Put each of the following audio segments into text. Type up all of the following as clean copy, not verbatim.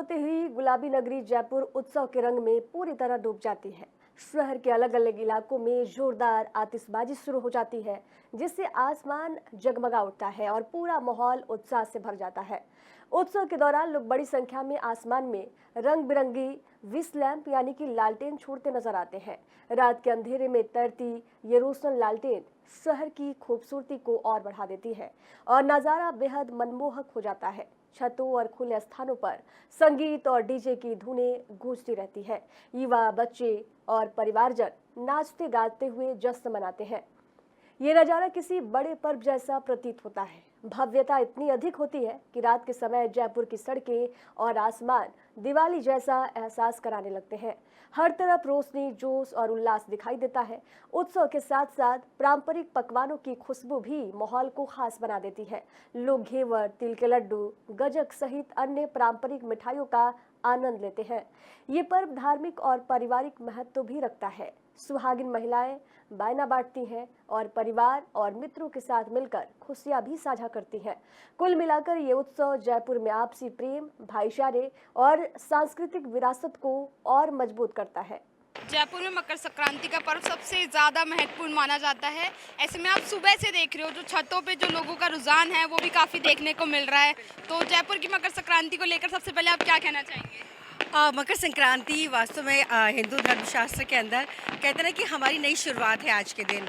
होते ही गुलाबी नगरी जयपुर उत्सव के रंग में पूरी तरह डूब जाती है। शहर के अलग अलग इलाकों में जोरदार आतिशबाजी शुरू हो जाती है, जिससे आसमान जगमगा उठता है और पूरा माहौल उत्साह से भर जाता है। उत्सव के दौरान लोग बड़ी संख्या में आसमान में रंग बिरंगी विश लैंप यानी कि लालटेन छोड़ते नजर आते हैं। रात के अंधेरे में तैरती ये रोशन लालटेन शहर की खूबसूरती को और बढ़ा देती है और नज़ारा बेहद मनमोहक हो जाता है। छतों और खुले स्थानों पर संगीत और डीजे की धुनें गूंजती रहती है। युवा, बच्चे और परिवारजन नाचते गाते हुए जश्न मनाते हैं। ये नज़ारा किसी बड़े पर्व जैसा प्रतीत होता है। भव्यता इतनी अधिक होती है कि रात के समय जयपुर की सड़कें और आसमान दिवाली जैसा एहसास कराने लगते हैं। हर तरफ रोशनी, जोश और उल्लास दिखाई देता है। उत्सव के साथ साथ पारंपरिक पकवानों की खुशबू भी माहौल को खास बना देती है। लोग घेवर, तिल के लड्डू, गजक सहित अन्य पारंपरिक मिठाइयों का आनंद लेते हैं। ये पर्व धार्मिक और पारिवारिक महत्व भी रखता है। सुहागिन महिलाएं बायना बांटती हैं और परिवार और मित्रों के साथ मिलकर खुशियां भी साझा करती हैं। कुल मिलाकर ये उत्सव जयपुर में आपसी प्रेम, भाईचारे और सांस्कृतिक विरासत को और मजबूत करता है। जयपुर में मकर संक्रांति का पर्व सबसे ज़्यादा महत्वपूर्ण माना जाता है। ऐसे में आप सुबह से देख रहे हो जो छतों पे जो लोगों का रुझान है वो भी काफ़ी देखने को मिल रहा है। तो जयपुर की मकर संक्रांति को लेकर सबसे पहले आप क्या कहना चाहेंगे? मकर संक्रांति वास्तव में हिंदू धर्मशास्त्र के अंदर कहते हैं कि हमारी नई शुरुआत है। आज के दिन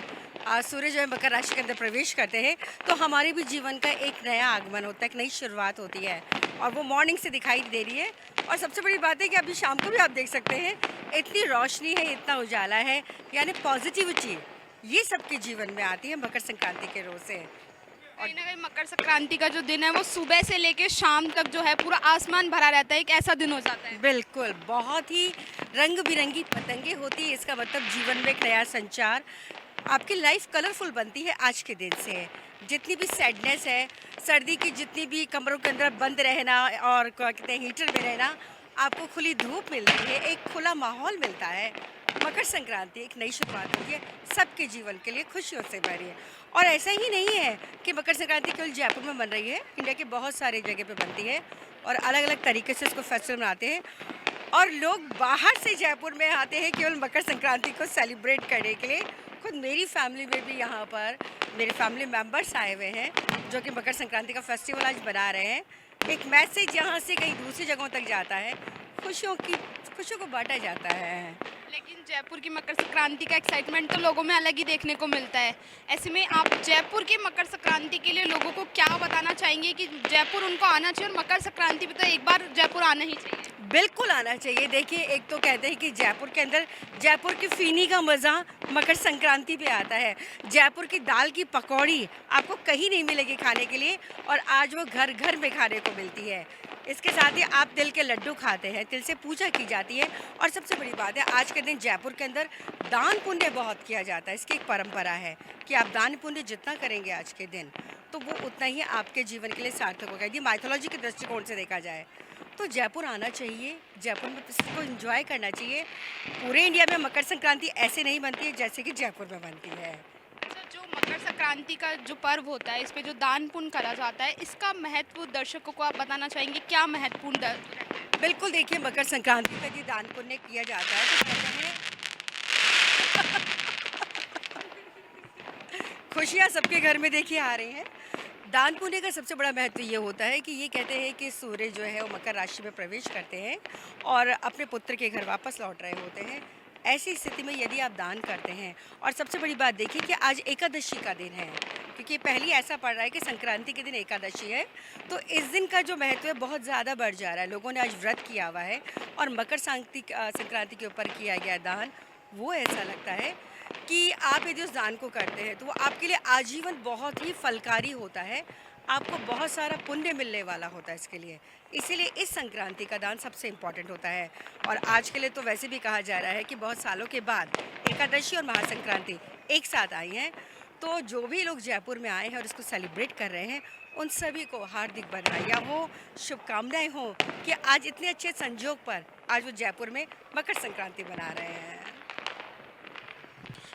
सूर्य जो है मकर राशि के अंदर प्रवेश करते हैं तो हमारे भी जीवन का एक नया आगमन होता है, एक नई शुरुआत होती है और वो मॉर्निंग से दिखाई दे रही है। और सबसे बड़ी बात है कि अभी शाम को भी आप देख सकते हैं, इतनी रोशनी है, इतना उजाला है, यानी पॉजिटिविटी ये सबके जीवन में आती है मकर संक्रांति के रोज से। कहीं ना कहीं मकर संक्रांति का जो दिन है वो सुबह से लेकर शाम तक जो है पूरा आसमान भरा रहता है, एक ऐसा दिन हो जाता है। बिल्कुल, बहुत ही रंग बिरंगी पतंगे होती है। इसका मतलब जीवन में एक नया संचार, आपकी लाइफ कलरफुल बनती है आज के दिन से। जितनी भी सैडनेस है, सर्दी की जितनी भी कमरों के अंदर बंद रहना और क्या कहते हैं हीटर में रहना, आपको खुली धूप मिलती है, एक खुला माहौल मिलता है। मकर संक्रांति एक नई शुरुआत होती है, सबके जीवन के लिए खुशियों से भरी है। और ऐसा ही नहीं है कि मकर संक्रांति केवल जयपुर में बन रही है, इंडिया के बहुत सारे जगह पे बनती है और अलग अलग तरीके से इसको फेस्टिवल मनाते हैं। और लोग बाहर से जयपुर में आते हैं केवल मकर संक्रांति को सेलिब्रेट करने के लिए। खुद मेरी फैमिली में भी यहाँ पर मेरे फैमिली मेम्बर्स आए हुए हैं जो कि मकर संक्रांति का फेस्टिवल आज बना रहे हैं। एक मैसेज यहाँ से कहीं दूसरी जगहों तक जाता है, खुशियों को बांटा जाता है। लेकिन जयपुर की मकर संक्रांति का एक्साइटमेंट तो लोगों में अलग ही देखने को मिलता है। ऐसे में आप जयपुर के मकर संक्रांति के लिए लोगों को क्या बताना चाहेंगे कि जयपुर उनको आना चाहिए और मकर संक्रांति पे तो एक बार जयपुर आना ही चाहिए? बिल्कुल आना चाहिए। देखिए, एक तो कहते हैं कि जयपुर के अंदर जयपुर की फीनी का मज़ा मकर संक्रांति पे आता है। जयपुर की दाल की पकौड़ी आपको कहीं नहीं मिलेगी खाने के लिए और आज वो घर घर में खाने को मिलती है। इसके साथ ही आप तिल के लड्डू खाते हैं, तिल से पूजा की जाती है। और सबसे बड़ी बात है, आज के दिन जयपुर के अंदर दान पुण्य बहुत किया जाता है। इसकी एक परंपरा है कि आप दान पुण्य जितना करेंगे आज के दिन तो वो उतना ही आपके जीवन के लिए सार्थक होगा। यदि माइथोलॉजी के दृष्टिकोण से देखा जाए तो जयपुर आना चाहिए, जयपुर में इसको एंजॉय करना चाहिए। पूरे इंडिया में मकर संक्रांति ऐसे नहीं बनती है जैसे कि जयपुर में बनती है। अच्छा, जो मकर संक्रांति का जो पर्व होता है, इस पे जो दान पुण्य करा जाता है, इसका महत्व दर्शकों को आप बताना चाहेंगे क्या महत्वपूर्ण? बिल्कुल, देखिए मकर संक्रांति पर यदि दान पुण्य किया जाता है तो कहते हैं खुशियाँ सबके घर में देखिए आ रही हैं। दान पुण्य का सबसे बड़ा महत्व ये होता है कि ये कहते हैं कि सूर्य जो है वो मकर राशि में प्रवेश करते हैं और अपने पुत्र के घर वापस लौट रहे होते हैं। ऐसी स्थिति में यदि आप दान करते हैं, और सबसे बड़ी बात देखिए कि आज एकादशी का दिन है, क्योंकि पहले ऐसा पड़ रहा है कि संक्रांति के दिन एकादशी है, तो इस दिन का जो महत्व है बहुत ज़्यादा बढ़ जा रहा है। लोगों ने आज व्रत किया हुआ है और मकर संक्रांति के ऊपर किया गया दान, वो ऐसा लगता है कि आप यदि उस दान को करते हैं तो वो आपके लिए आजीवन बहुत ही फलकारी होता है, आपको बहुत सारा पुण्य मिलने वाला होता है इसके लिए। इसीलिए इस संक्रांति का दान सबसे इम्पॉर्टेंट होता है। और आज के लिए तो वैसे भी कहा जा रहा है कि बहुत सालों के बाद एकादशी और महासंक्रांति एक साथ आई हैं, तो जो भी लोग जयपुर में आए हैं और इसको सेलिब्रेट कर रहे हैं उन सभी को हार्दिक बधाइयाँ हो, शुभकामनाएँ हों कि आज इतने अच्छे संजोग पर आज वो जयपुर में मकर संक्रांति मना रहे हैं।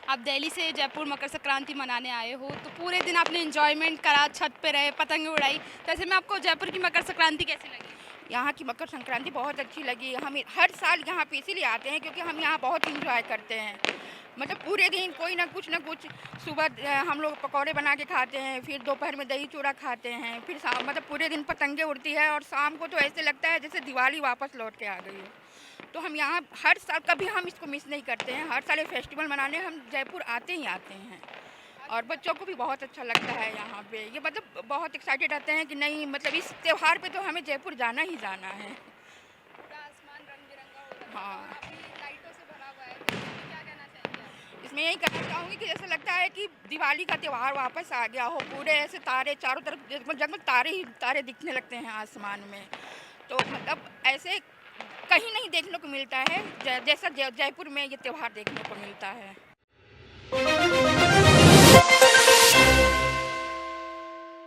आप दिल्ली से जयपुर मकर संक्रांति मनाने आए हो, तो पूरे दिन आपने एंजॉयमेंट करा, छत पे रहे, पतंगे उड़ाई, तो ऐसे में आपको जयपुर की मकर संक्रांति कैसी लगी? यहाँ की मकर संक्रांति बहुत अच्छी लगी। हम हर साल यहाँ पे इसीलिए आते हैं क्योंकि हम यहाँ बहुत इंजॉय करते हैं। मतलब पूरे दिन कोई ना कुछ सुबह हम लोग पकौड़े बना के खाते हैं, फिर दोपहर में दही चूड़ा खाते हैं, फिर शाम मतलब पूरे दिन पतंगे उड़ती है और शाम को तो ऐसे लगता है जैसे दिवाली वापस लौट के आ गई हो। तो हम यहाँ हर साल कभी हम इसको मिस नहीं करते हैं। हर साल ये फेस्टिवल मनाने हम जयपुर आते ही आते हैं और बच्चों को भी बहुत अच्छा लगता है यहाँ पे। ये मतलब बहुत एक्साइटेड रहते हैं कि नहीं मतलब इस त्यौहार पे तो हमें जयपुर जाना ही जाना है। पूरा आसमान रंग बिरंगा हो रहा है हाँ। और अभी लाइटों से भरा हुआ है, तो इसमें क्या कहना चाहेंगे आप? इसमें यही कहना चाहूँगी कि जैसे लगता है कि दिवाली का त्यौहार वापस आ गया हो। पूरे ऐसे तारे चारों तरफ जगमग तारे ही तारे दिखने लगते हैं आसमान में। तो मतलब ऐसे कहीं नहीं देखने को मिलता है जैसा जयपुर में ये त्यौहार देखने को मिलता है।